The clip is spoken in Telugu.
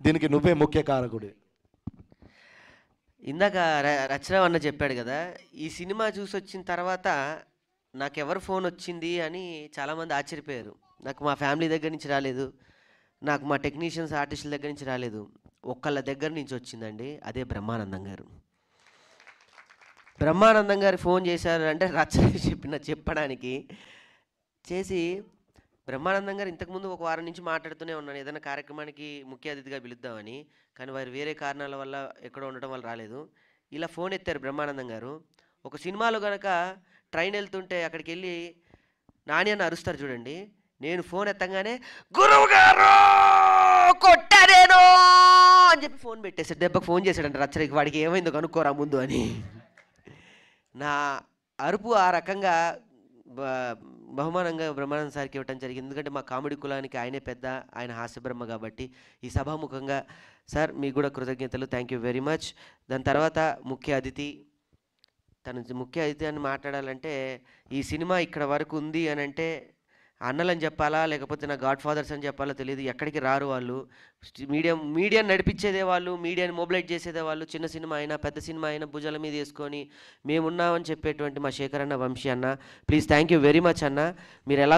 దీనికి నువ్వే ముఖ్య కారకుడి. ఇందాక రచన అన్న చెప్పాడు కదా, ఈ సినిమా చూసొచ్చిన తర్వాత నాకెవరు ఫోన్ వచ్చింది అని చాలామంది ఆశ్చర్యపోయారు. నాకు మా ఫ్యామిలీ దగ్గర నుంచి రాలేదు, నాకు మా టెక్నీషియన్స్ ఆర్టిస్టుల దగ్గర నుంచి రాలేదు, ఒక్కళ్ళ దగ్గర నుంచి వచ్చిందండి. అదే బ్రహ్మానందం గారు. బ్రహ్మానందం గారు ఫోన్ చేశారు అంటే రచన చెప్పడానికి చేసి, బ్రహ్మానందం గారు ఇంతకుముందు ఒక వారం నుంచి మాట్లాడుతూనే ఉన్నాను ఏదైనా కార్యక్రమానికి ముఖ్య అతిథిగా పిలుద్దామని, కానీ వారు వేరే కారణాల వల్ల ఎక్కడో ఉండటం వల్ల రాలేదు. ఇలా ఫోన్ ఎత్తారు బ్రహ్మానందం గారు. ఒక సినిమాలో కనుక ట్రైన్ వెళ్తుంటే అక్కడికి వెళ్ళి నాని అని అరుస్తారు చూడండి, నేను ఫోన్ ఎత్తంగానే గురువు గారు కొట్టానేను అని చెప్పి ఫోన్ పెట్టేశాడు. దెబ్బకు ఫోన్ చేశాడంట రచనకి, వాడికి ఏమైందో కనుక్కోరా ముందు అని. నా అరుపు ఆ రకంగా బహుమానంగా బ్రహ్మానంద సార్కి ఇవ్వటం జరిగింది. ఎందుకంటే మా కామెడీ కులానికి ఆయనే పెద్ద, ఆయన హాస్యబ్రహ్మ కాబట్టి. ఈ సభాముఖంగా సార్ మీకు కూడా కృతజ్ఞతలు, థ్యాంక్ యూ వెరీ మచ్. దాని తర్వాత ముఖ్య అతిథి, తను ముఖ్య అతిథి అని మాట్లాడాలంటే, ఈ సినిమా ఇక్కడ వరకు ఉంది అని అంటే అన్నలని చెప్పాలా లేకపోతే నా గాడ్ ఫాదర్స్ అని చెప్పాలో తెలియదు. ఎక్కడికి రారు వాళ్ళు, మీడియాని నడిపించేదే వాళ్ళు, మీడియాని మొబిలైజ్ చేసేదే వాళ్ళు. చిన్న సినిమా అయినా పెద్ద సినిమా అయినా భుజాల మీద వేసుకొని మేమున్నామని చెప్పేటువంటి మా శేఖర్ అన్న, వంశీ అన్న, please thank you very much అన్న. మీరు ఎలా